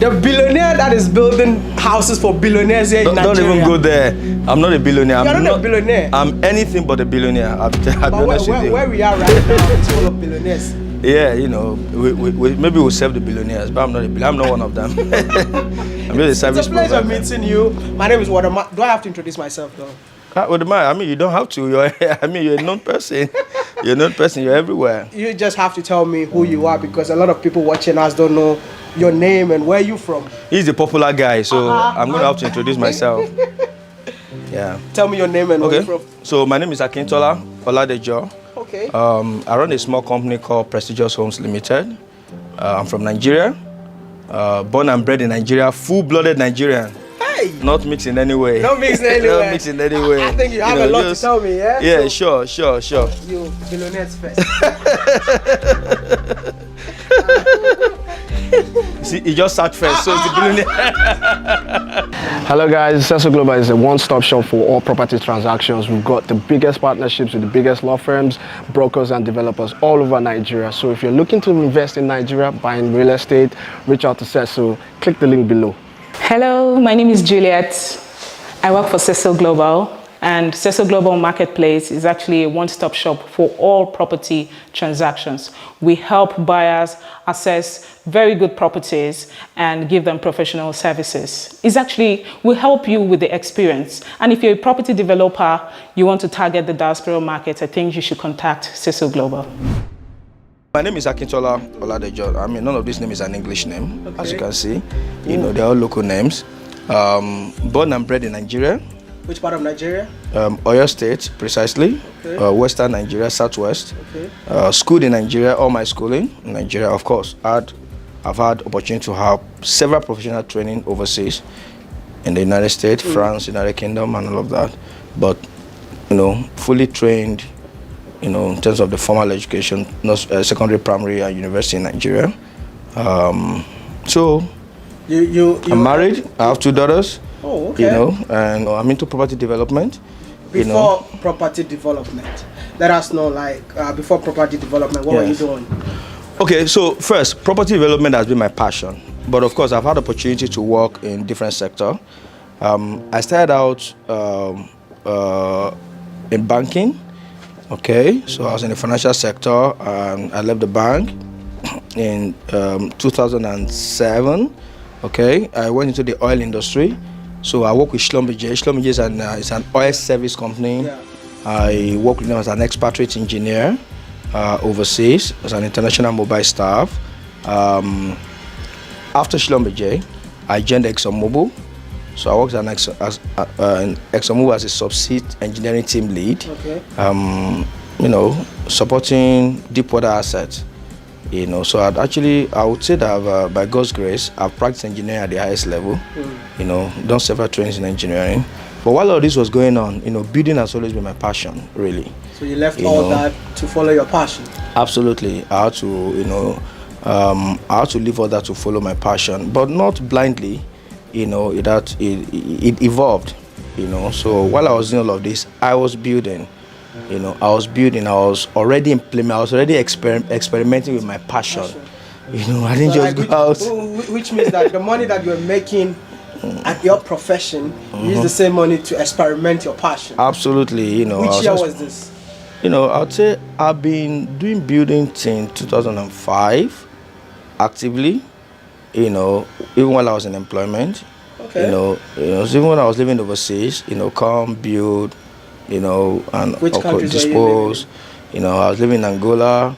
The billionaire that is building houses for billionaires here in Nigeria. Don't even go there. I'm not a billionaire. You're not a billionaire. I'm anything but a billionaire. I'll be honest with you. Where we are right now is full of billionaires. Yeah, you know, maybe we'll serve the billionaires, but I'm not one of them. I'm just a service provider. It's a pleasure meeting you. My name is Wadama. Do I have to introduce myself though? I mean, you don't have to. You're a known person. You're a known person. You're everywhere. You just have to tell me who you are, because a lot of people watching us don't know your name and where you from. He's the popular guy, so I'm going to have to introduce myself. Yeah. Tell me your name and where you're from. So my name is Akintola Oladejo. Okay. I run a small company called Prestigious Homes Limited. I'm from Nigeria. Born and bred in Nigeria, full-blooded Nigerian. Hey! Not mixed in any way. Not mixed in any way. Not mixed in any way. I think you have a lot to tell me, yeah? Yeah, so, sure. You billionaires first. See, he just sat first, so it's the billionaire. Hello guys, Cecil Global is a one-stop shop for all property transactions. We've got the biggest partnerships with the biggest law firms, brokers and developers all over Nigeria. So if you're looking to invest in Nigeria, buying real estate, reach out to Cecil. Click the link below. Hello, my name is Juliet. I work for Cecil Global, and Cecil Global Marketplace is actually a one-stop shop for all property transactions. We help buyers access very good properties and give them professional services. We help you with the experience. And if you're a property developer, you want to target the diaspora market, I think you should contact Cecil Global. My name is Akintola Oladejo. I mean, none of this name is an English name, as you can see. You know, they're all local names. Born and bred in Nigeria. Which part of Nigeria? Oyo State, precisely. Okay. Western Nigeria, Southwest. Okay. Schooled in Nigeria, all my schooling in Nigeria, of course. I've had opportunity to have several professional training overseas in the United States, France, United Kingdom, and all of that. But, you know, fully trained, you know, in terms of the formal education, secondary, primary, and university in Nigeria. So, I'm married. I have 2 daughters. Oh, okay. You know, and I'm into property development. Before property development, let us know, like, before property development, what were you doing? Okay, so first, property development has been my passion. But of course, I've had opportunity to work in different sectors. I started out in banking. Okay, so I was in the financial sector, and I left the bank in 2007. Okay, I went into the oil industry. So I work with Schlumberger. Schlumberger is an oil service company. Yeah. I work with them as an expatriate engineer overseas, as an international mobile staff. After Schlumberger, I joined ExxonMobil. So I worked in ExxonMobil as a subsea engineering team lead. Okay. You know, supporting deep water assets. You know, so I would say that by God's grace, I've practiced engineering at the highest level. You know, done several trainings in engineering. But while all this was going on, you know, building has always been my passion, really. So you left all that to follow your passion? Absolutely. I had to, you know, I had to leave all that to follow my passion, but not blindly. You know, it evolved. You know, so while I was doing all of this, I was building. You know, I was already implementing, I was already experimenting with my passion. You know, I didn't just go out. Which means that the money that you're making at your profession, you use the same money to experiment your passion. Absolutely, you know. Which year was this? You know, I'd say I've been doing building since 2005, actively. You know, even while I was in employment. Okay. You know, even when I was living overseas, you know, come build. You know, and which countries dispose. You know, I was living in Angola,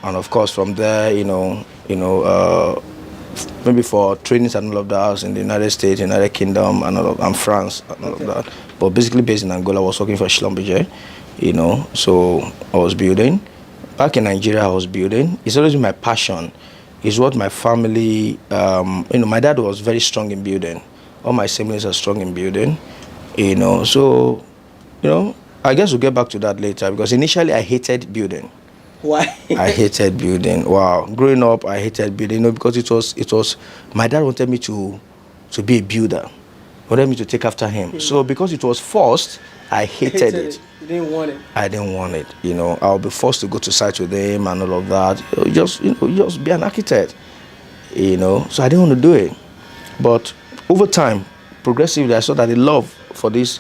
and of course from there, maybe for trainings and all of that, I was in the United States, United Kingdom, and France, and all of that. But basically based in Angola, I was working for Schlumberger. You know, so I was building. Back in Nigeria, I was building. It's always been my passion. It's what my family. You know, my dad was very strong in building. All my siblings are strong in building. You know, so. You know, I guess we'll get back to that later, because initially I hated building. Why? I hated building. Wow. Growing up, I hated building, you know, because it was my dad wanted me to be a builder. He wanted me to take after him. So because it was forced, I hated it. You didn't want it? I didn't want it. You know, I'll be forced to go to site with him and all of that. Just be an architect. You know, so I didn't want to do it. But over time, progressively, I saw that the love for this,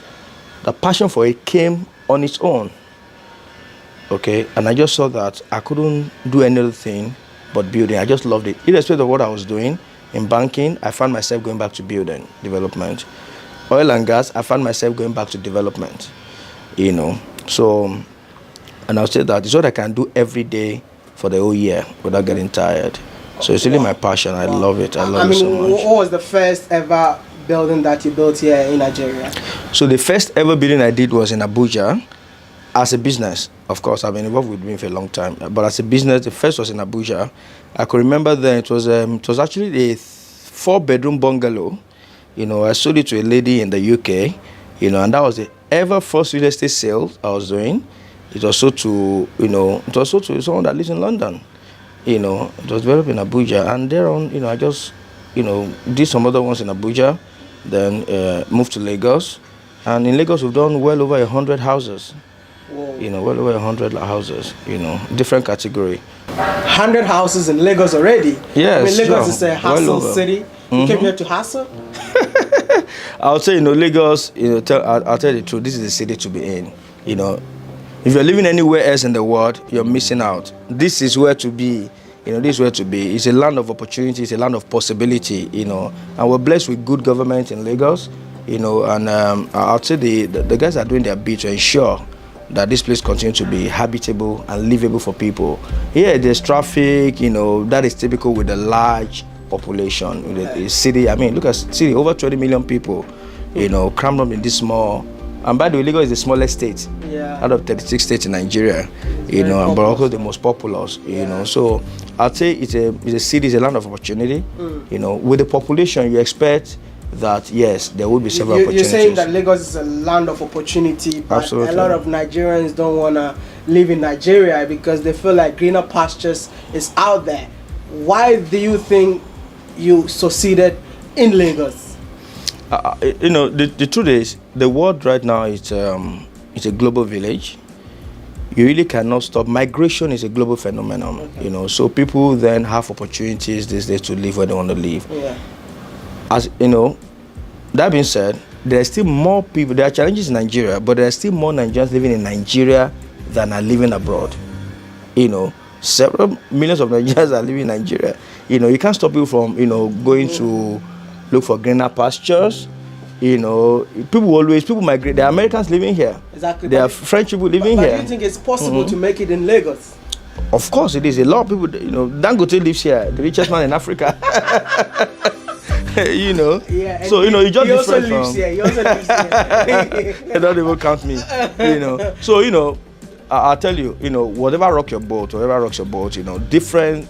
the passion for it came on its own. Okay, and I just saw that I couldn't do any other thing but building. I just loved it. Irrespective of what I was doing in banking, I found myself going back to building, development. Oil and gas, I found myself going back to development. So, and I'll say that it's what I can do every day for the whole year without getting tired. So it's really my passion. I love it. I love it so much. What was the first ever building that you built here in Nigeria? So the first ever building I did was in Abuja as a business. Of course, I've been involved with doing for a long time. But as a business, the first was in Abuja. I could remember then it was actually a 4-bedroom bungalow. I sold it to a lady in the UK. And that was the ever first real estate sale I was doing. It was sold to someone that lives in London. It was developed in Abuja, and thereon, I just, did some other ones in Abuja, then moved to Lagos, and in Lagos we've done well over 100 houses. Whoa. Well over 100 houses. Different category. 100 houses in Lagos already. Yes. Lagos is a hustle city. You came here to hustle. I would say, Lagos. I'll tell you the truth. This is the city to be in. If you're living anywhere else in the world, you're missing out. This is where to be. This is where to be. It's a land of opportunity. It's a land of possibility. And we're blessed with good government in Lagos. And I'll say the guys are doing their bit to ensure that this place continues to be habitable and livable for people. Yeah, there's traffic. That is typical with a large population. The city. I mean, look at city. Over 20 million people. Crammed up in this small. And by the way, Lagos is the smallest state out of 36 states in Nigeria, but also the most populous, So I'd say it's a city, it's a land of opportunity. With the population, you expect that, yes, there will be several opportunities. You're saying that Lagos is a land of opportunity, but absolutely. A lot of Nigerians don't want to live in Nigeria because they feel like greener pastures is out there. Why do you think you succeeded in Lagos? The truth is, the world right now is it's a global village. You really cannot stop. Migration is a global phenomenon. Okay. So people then have opportunities these days to live where they want to live. Yeah. As that being said, there are still more people. There are challenges in Nigeria, but there are still more Nigerians living in Nigeria than are living abroad. Several millions of Nigerians are living in Nigeria. You can't stop people from going to look for greener pastures. People migrate. There are Americans living here. Exactly. There are French people living here. But do you think it's possible to make it in Lagos? Of course it is. A lot of people, Dangote lives here, the richest man in Africa. Yeah. So, you just he also lives here. He also lives here. They don't even count me. So, I'll tell you, whatever rocks your boat, different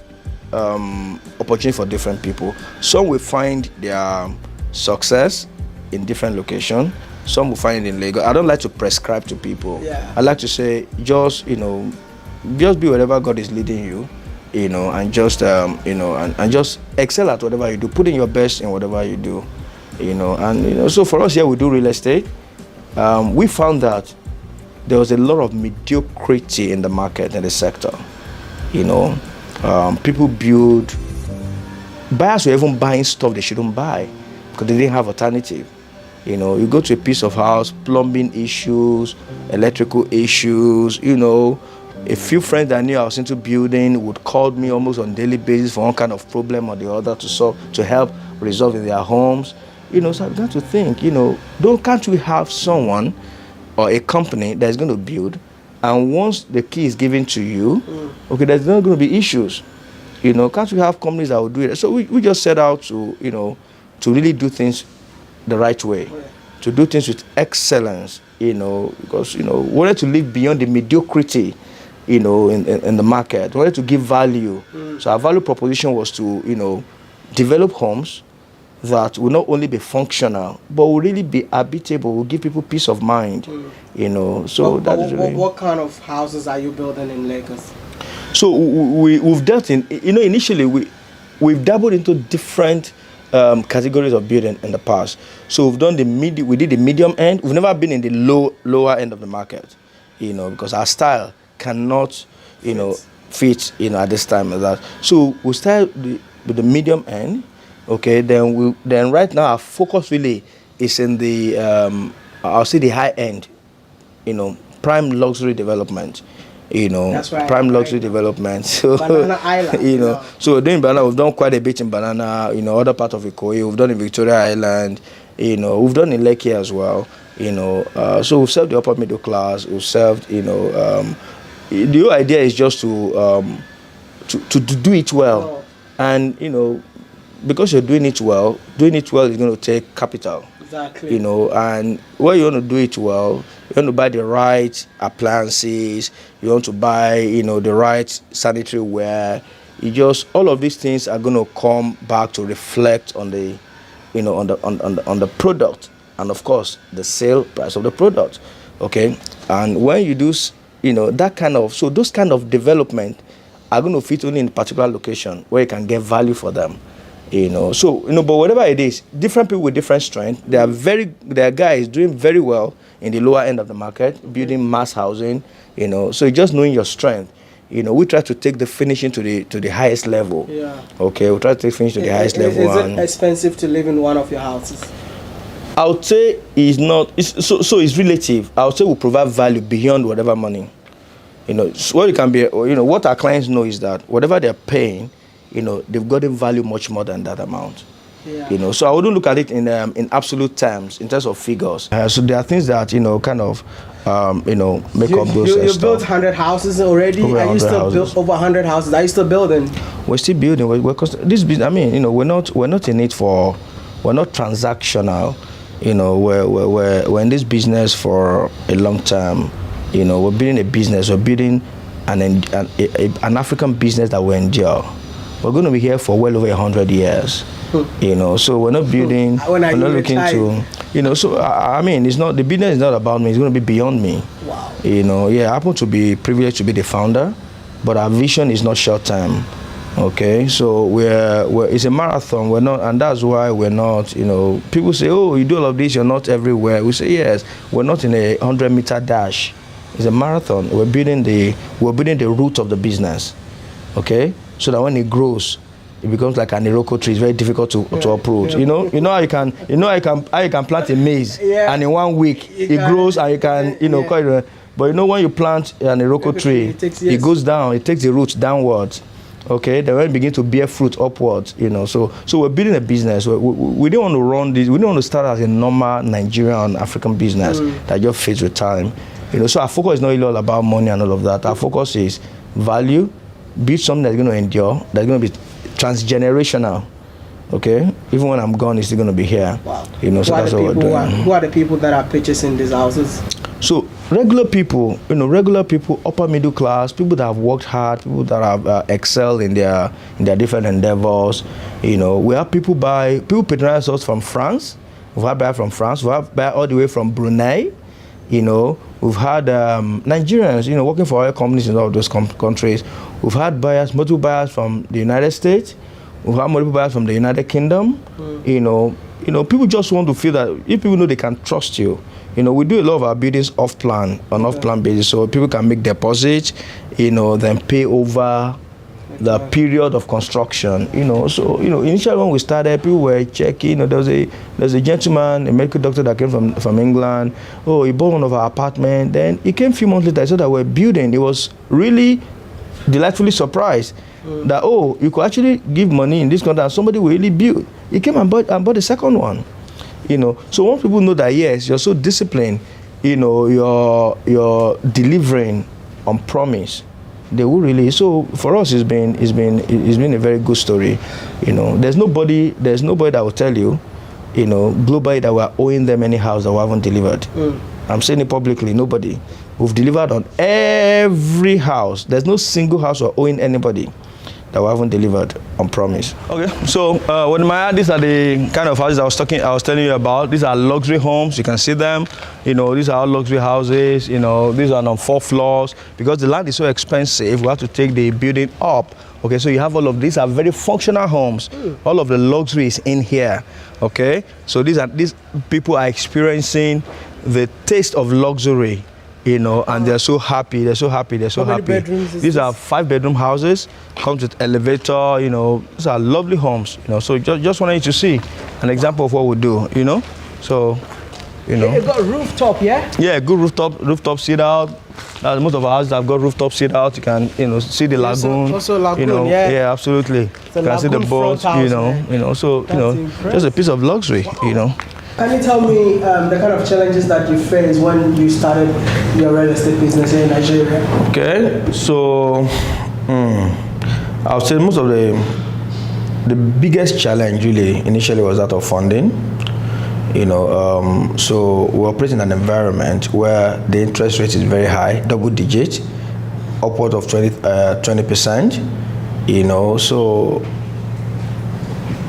opportunity for different people. Some will find their success in different locations. Some will find it in Lagos. I don't like to prescribe to people. Yeah. I like to say, just be wherever God is leading you, and just and just excel at whatever you do. Put in your best in whatever you do, So for us here, we do real estate. We found that there was a lot of mediocrity in the market, in the sector. People build. Buyers were even buying stuff they shouldn't buy because they didn't have alternative. You go to a piece of house, plumbing issues, electrical issues. A few friends that knew I was into building would call me almost on a daily basis for one kind of problem or the other to help resolve in their homes. So I began to think, can't we have someone or a company that's going to build, and once the key is given to you, okay, there's not going to be issues. Can't we have companies that will do it? So we just set out to, to really do things the right way, to do things with excellence, because, we wanted to live beyond the mediocrity, in the market. We wanted to give value. So our value proposition was to, develop homes that will not only be functional, but will really be habitable, will give people peace of mind, So what kind of houses are you building in Lagos? So we've dealt in, initially we've dabbled into different categories of building in the past. So we did the medium end. We've never been in the lower end of the market, because our style cannot, fit, at this time like that. So we started with the medium end. Okay, then right now our focus really is in the I'll say the high end, prime luxury development. That's right, prime luxury right. development. So Banana Island. so doing banana, we've done quite a bit in Banana, other part of Ikoyi, we've done in Victoria Island, we've done in Lekki as well, so we've served the upper middle class, we've served, the whole idea is just to do it well. Oh. And because you're doing it well is going to take capital. Exactly. And when you want to do it well, you want to buy the right appliances, you want to buy, the right sanitary wear. All of these things are going to come back to reflect on the, on the product, and of course the sale price of the product. Okay, and when you do, those kind of development are going to fit only in a particular location where you can get value for them. But whatever it is, different people with different strength. There are guys doing very well in the lower end of the market, building mass housing. So just knowing your strength. We try to take the finishing to the highest level. Yeah. Okay, we try to take finishing to the highest level. Is it expensive to live in one of your houses? I would say it's not. It's relative. I would say we provide value beyond whatever money. So what it can be. What our clients know is that whatever they're paying, they've gotten value much more than that amount. Yeah. So I wouldn't look at it in absolute terms, in terms of figures. So there are things that kind of make up those. You built 100 houses already. Are you still built over 100 houses? Are you still building? We're still building. Because this business, we're not in it for. We're not transactional. We're in this business for a long time. We're building a business. We're building an African business that will endure. We're going to be here for well over 100 years. So we're not building. We're not looking to. So it's not, the business is not about me. It's going to be beyond me. Wow. I happen to be privileged to be the founder, but our vision is not short term. Okay, so it's a marathon. We're not, and that's why we're not. People say, "Oh, you do all of this. You're not everywhere." We say, "Yes, we're not in a 100-meter dash. It's a marathon. We're building the root of the business." Okay, so that when it grows, it becomes like an Iroko tree. It's very difficult to uproot. Yeah. How you can plant a maize, and in 1 week it grows, and you can But when you plant an Iroko tree, it goes down. It takes the roots downwards. Okay, then when it begin to bear fruit upwards, So we're building a business. We don't want to run this. We don't want to start as a normal Nigerian African business that just fades with time. So our focus is not really all about money and all of that. Our focus is value, build something that's going to endure, that's going to be transgenerational. Okay, even when I'm gone, it's still going to be here. Wow. So that's what we're doing. Who are the people that are purchasing these houses? So regular people, upper middle class, people that have worked hard, people that have excelled in their different endeavors. We have people patronize us from France. We've had buyers from France. We've had buyers all the way from Brunei. We've had Nigerians, working for oil companies in all of those countries. We've had multiple buyers from the United States. We've had multiple buyers from the United Kingdom. People just want to feel that if people know they can trust you. We do a lot of our buildings off-plan basis, so people can make deposits, then pay over the period of construction. So initially when we started, people were checking. There's a gentleman, a medical doctor that came from England. Oh, he bought one of our apartments. Then he came a few months later. He said that we're building. He was really delightfully surprised that you could actually give money in this country and somebody will really build. He came and bought the second one. So once people know that yes, you're so disciplined, you're delivering on promise, they will really. So for us, it's been a very good story. There's nobody that will tell you, globally that we're owing them any house that we haven't delivered. I'm saying it publicly. Nobody. We've delivered on every house. There's no single house we're owing anybody that we haven't delivered on promise. Okay, so these are the kind of houses I was telling you about. These are luxury homes. You can see them. These are all luxury houses. These are on 4 floors. Because the land is so expensive, we have to take the building up. Okay, so you have all of these are very functional homes. All of the luxury is in here. Okay, so these people are experiencing the taste of luxury you know, and they're so happy, they're so happy, they're so How many happy. bedrooms is These this? are 5-bedroom houses, comes with elevator, you know, these are lovely homes, you know, so just wanted you to see an example of what we do, you know, so, you know. It got rooftop, yeah? Yeah, good rooftop sit out. Most of our houses have got rooftop sit out. You can, you know, see the lagoon. Also lagoon, you know, yeah. absolutely. You can see the lagoon boat, front house, you know, so, you know, impressive. just a piece of luxury, you know. Can you tell me the kind of challenges that you faced when you started your real estate business here in Nigeria? Okay, so I would say most of the biggest challenge really initially was that of funding. You know, so we operate in an environment where the interest rate is very high, double digit, upward of 20%. You know, so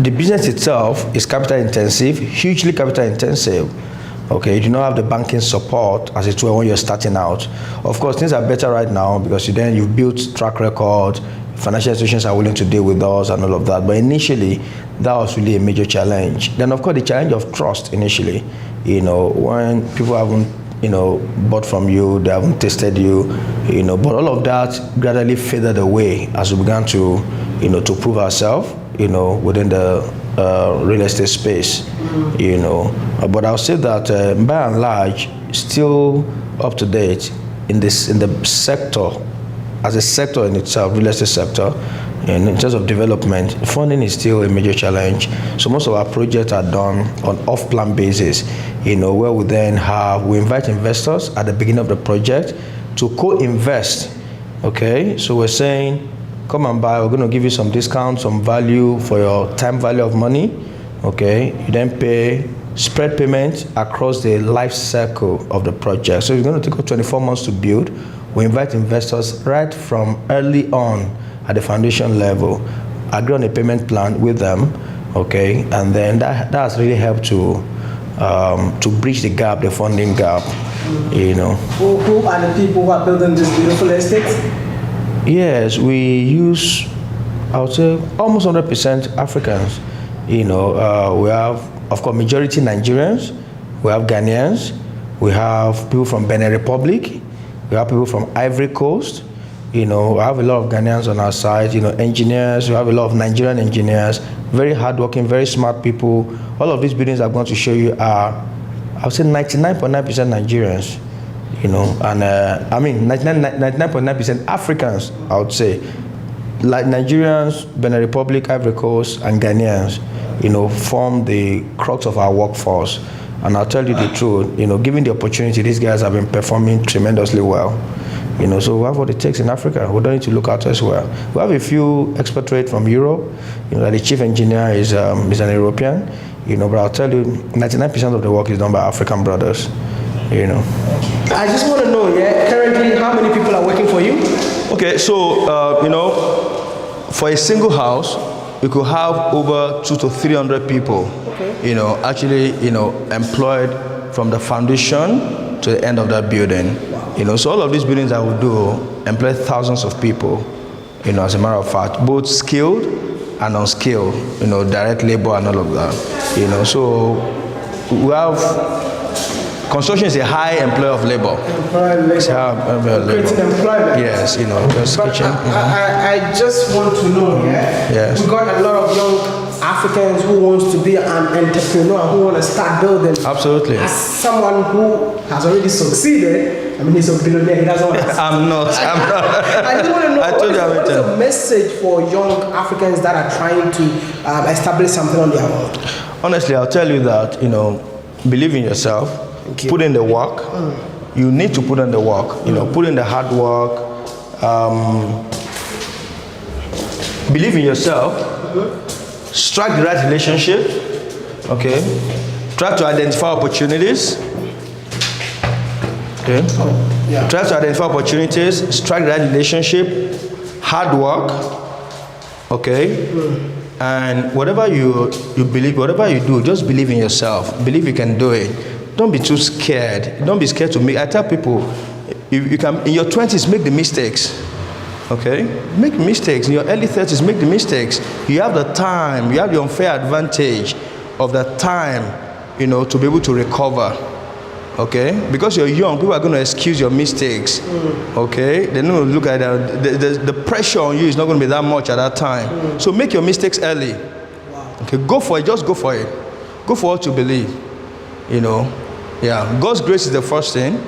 the business itself is capital intensive, hugely capital intensive. Okay, you do not have the banking support as it were when you're starting out. Of course, things are better right now because you've built track record, financial institutions are willing to deal with us and all of that. But initially, that was really a major challenge. Then, of course, the challenge of trust initially. You know, when people haven't, you know, bought from you, they haven't tasted you, you know. But all of that gradually faded away as we began to, you know, to prove ourselves, you know, within the real estate space, you know. But I'll say that by and large, still up to date in the sector, as a sector in itself, real estate sector, and in terms of development, funding is still a major challenge. So most of our projects are done on off-plan basis, you know, where we invite investors at the beginning of the project to co-invest. Okay, so we're saying, come and buy, we're going to give you some discount, some value for your time value of money. Okay, you then pay spread payment across the life cycle of the project. So it's going to take 24 months to build. We invite investors right from early on at the foundation level, agree on a payment plan with them, okay, and then that has really helped to bridge the gap, the funding gap, you know. Who are the people who are building this beautiful estate? Yes, we use, I would say, almost 100% Africans. You know, we have, of course, majority Nigerians, we have Ghanaians, we have people from Benin Republic, we have people from Ivory Coast. You know, we have a lot of Ghanaians on our side, you know, engineers, we have a lot of Nigerian engineers, very hardworking, very smart people. All of these buildings I'm going to show you are, I would say 99.9% Nigerians, you know, and I mean 99.9% Africans, I would say. Like Nigerians, Benin Republic, Ivory Coast, and Ghanaians, you know, form the crux of our workforce. And I'll tell you the truth, you know, given the opportunity, these guys have been performing tremendously well. You know, so we have what it takes in Africa. We don't need to look out elsewhere. We have a few expatriates from Europe. You know, the chief engineer is an European. You know, but I'll tell you, 99% of the work is done by African brothers. You know. I just want to know, yeah, currently how many people are working for you? Okay, so you know, for a single house, we could have over 200 to 300 people. Okay. You know, actually, you know, employed from the foundation to the end of that building. You know, so all of these buildings that we do employ thousands of people, you know, as a matter of fact, both skilled and unskilled, you know, direct labor and all of that. You know, so we have, construction is a high employer of labor. It's a high employer of labor. Creating employment. Yes, you know, just But kitchen. I just want to know, yeah? Yes. We got a lot of young Africans who wants to be an entrepreneur, who want to start building. Absolutely. As someone who has already succeeded, I mean, he's a billionaire, he doesn't want to. I'm not. I just want to know, I told you what is the message for young Africans that are trying to establish something on their own? Honestly, I'll tell you that, you know, believe in yourself, put in the work. You need to put in the work, you know, put in the hard work. Believe in yourself, strike the right relationship, okay? Try to identify opportunities. Okay. Yeah. Try to identify opportunities, strike the right relationship, hard work, okay? And whatever you believe, whatever you do, just believe in yourself. Believe you can do it. Don't be too scared. Don't be scared to make. I tell people, you can in your 20s make the mistakes, okay? Make mistakes. In your early 30s, make the mistakes. You have the time. You have the unfair advantage of the time, you know, to be able to recover. Okay, because you're young, people are going to excuse your mistakes. Okay, they're going to look at that. The pressure on you is not going to be that much at that time. So make your mistakes early. Okay, go for it. Just go for it. Go for what you believe. You know, yeah. God's grace is the first thing,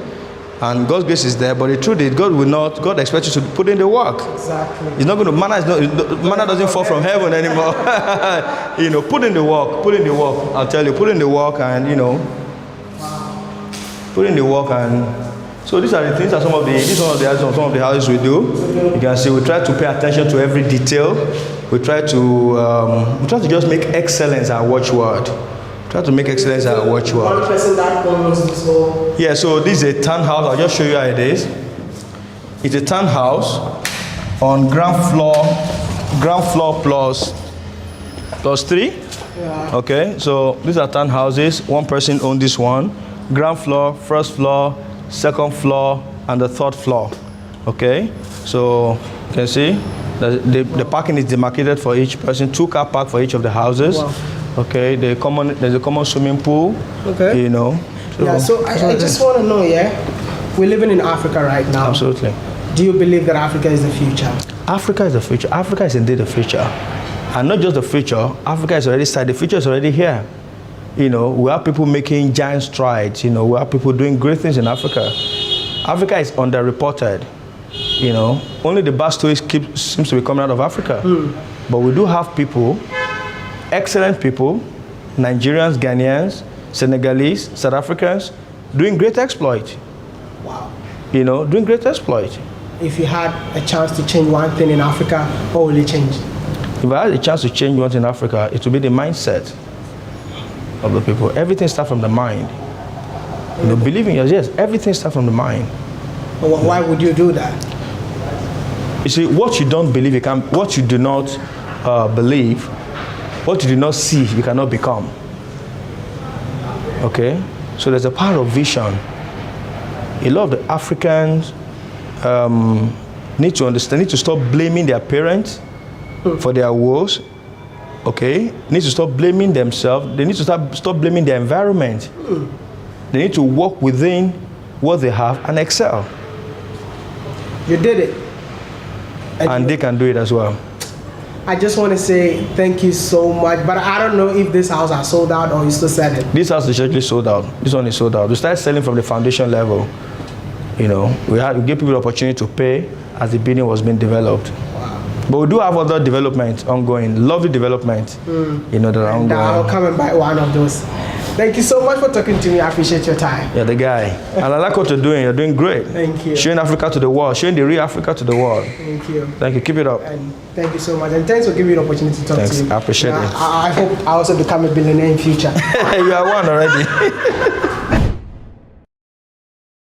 and God's grace is there. But the truth is, God expects you to put in the work. Exactly. It's not going to manna doesn't fall from heaven anymore. You know, put in the work. Put in the work. I'll tell you, put in the work, and you know. Put in the work, and so these are the things that some of the houses we do. You can see we try to pay attention to every detail. We try to just make excellence our watchword. Try to make excellence our watchword. One person that owns this whole. Yeah, so this is a townhouse. I'll just show you how it is. It's a townhouse on ground floor plus 3. Yeah. Okay, so these are townhouses. One person owns this one. Ground floor, first floor, second floor, and the third floor. Okay, so you can see the parking is demarcated for each person. 2 car park for each of the houses. Wow. Okay, there's a common swimming pool. Okay. You know. So I just want to know, we're living in Africa right now. Absolutely. Do you believe that Africa is the future? Africa is the future. Africa is indeed the future, and not just the future. Africa is already started. The future is already here. You know, we have people making giant strides. You know, we have people doing great things in Africa. Africa is underreported. You know, only the bad stories seems to be coming out of Africa. But we do have people, excellent people, Nigerians, Ghanaians, Senegalese, South Africans, doing great exploit. Wow. You know, doing great exploit. If you had a chance to change one thing in Africa, what will you change? If I had a chance to change one thing in Africa, it would be the mindset of the people. Everything starts from the mind. You know, believing yes, everything starts from the mind. Why would you do that? You see, what you don't believe, what you do not believe, what you do not see, you cannot become. Okay? So there's a power of vision. A lot of the Africans need to understand, need to stop blaming their parents for their woes. Okay, need to stop blaming themselves. They need to stop blaming their environment. They need to work within what they have and excel. You did it. And they can do it as well. I just want to say thank you so much, but I don't know if this house are sold out or you still selling. This house is actually sold out. This one is sold out. We started selling from the foundation level. You know, we give people the opportunity to pay as the building was being developed. But we do have other development ongoing, lovely development, you know, that are ongoing. I'll come and buy one of those. Thank you so much for talking to me. I appreciate your time. You're the guy. And I like what you're doing. You're doing great. Thank you. Showing Africa to the world. Showing the real Africa to the world. Thank you. Thank you. Keep it up. And thank you so much. And thanks for giving me the opportunity to talk Thanks. to you. I appreciate it. I hope I also become a billionaire in future. You are one already.